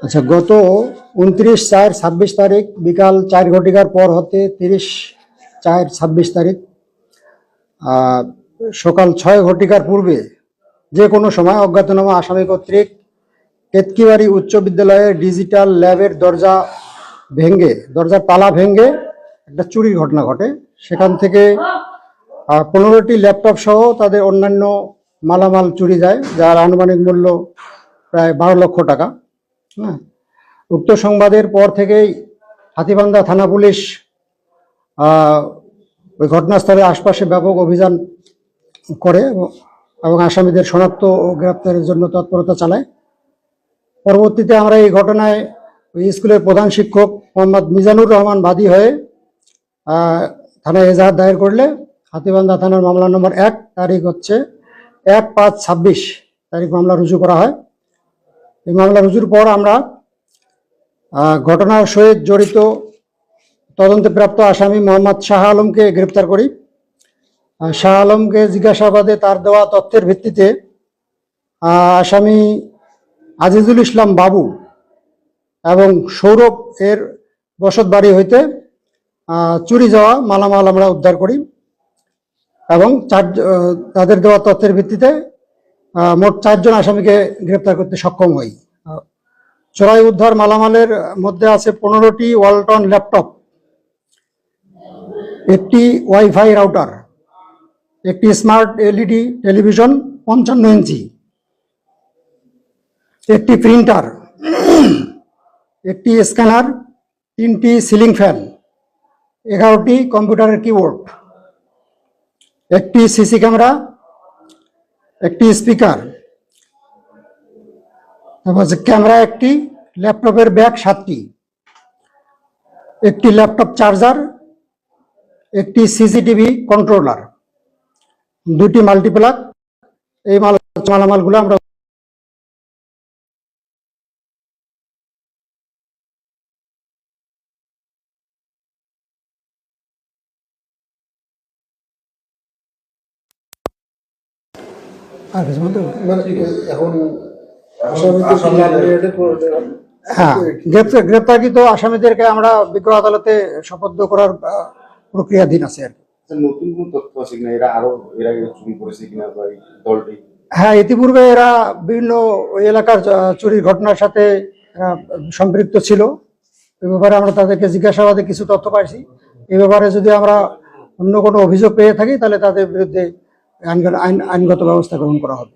আচ্ছা, গত 29/4/26 তারিখ বিকাল 4 ঘটিকার পর হতে 30/4/26 তারিখ সকাল 6 ঘটিকার পূর্বে যে কোনো সময় অজ্ঞাতনামা আসামি কর্তৃক কেতকিবাড়ি উচ্চ বিদ্যালয়ের ডিজিটাল ল্যাবের দরজার তালা ভেঙে একটা চুরির ঘটনা ঘটে। সেখান থেকে 15টি ল্যাপটপ সহ তাদের অন্যান্য মালামাল চুরি যায়, যার আনুমানিক মূল্য প্রায় 12 লক্ষ টাকা। হ্যাঁ, উক্ত সংবাদের পর থেকেই হাতীবান্ধা থানা পুলিশ ওই ঘটনাস্থলের আশপাশে ব্যাপক অভিযান করে এবং আসামিদের শনাক্ত ও গ্রেপ্তারের জন্য তৎপরতা চালায়। পরবর্তীতে আমরা এই ঘটনায় ওই স্কুলের প্রধান শিক্ষক মোহাম্মদ মিজানুর রহমান বাদী হয়ে থানায় এজাহার দায়ের করলে হাতীবান্ধা থানার মামলা নম্বর 1 তারিখ হচ্ছে 1/5/26 তারিখ মামলা রুজু করা হয়। এই মামলা রুজুর পর আমরা ঘটনার সহিত জড়িত তদন্তে প্রাপ্ত আসামি মোহাম্মদ শাহ আলমকে গ্রেপ্তার করি। শাহ আলমকে জিজ্ঞাসাবাদে তার দেওয়া তথ্যের ভিত্তিতে আসামি আজিজুল ইসলাম বাবু এবং সৌরভ এর বসত বাড়ি হইতে চুরি যাওয়া মালামাল আমরা উদ্ধার করি এবং তাদের দেওয়া তথ্যের ভিত্তিতে মোট 4 জন আসামিকে গ্রেপ্তার করতে সক্ষম হই। চোরাই উদ্ধার মালামালের মধ্যে আছে 15টি ওয়ালটন ল্যাপটপ, একটি ওয়াইফাই রাউটার, একটি স্মার্ট এলইডি টেলিভিশন 55 ইঞ্চি, একটি প্রিন্টার, একটি স্ক্যানার, 3টি সিলিং ফ্যান, 11টি কম্পিউটারের কিবোর্ড, একটি সিসি ক্যামেরা, একটি স্পিকার, তারপর ক্যামেরা একটি, ল্যাপটপের ব্যাগ 7টি, একটি ল্যাপটপ চার্জার, একটি সিসিটিভি কন্ট্রোলার, 2টি মাল্টিপ্লাগ। এই মালামালগুলো আমরা গ্রেপ্তারকৃত আসামিদেরকে আমরা বিজ্ঞ আদালতে সোপর্দ করার প্রক্রিয়াধীন আছে আর কি। নতুন কোন তথ্য আছে কিনা, এরা চুরি করেছে কিনা বা দলটি? হ্যাঁ, ইতিপূর্বে এরা বিভিন্ন ওই এলাকার চুরির ঘটনার সাথে সম্পৃক্ত ছিল। এই ব্যাপারে আমরা তাদেরকে জিজ্ঞাসাবাদে কিছু তথ্য পাইছি। এই ব্যাপারে যদি আমরা অন্য কোনো অভিযোগ পেয়ে থাকি তাহলে তাদের বিরুদ্ধে আইনগত ব্যবস্থা গ্রহণ করা হবে।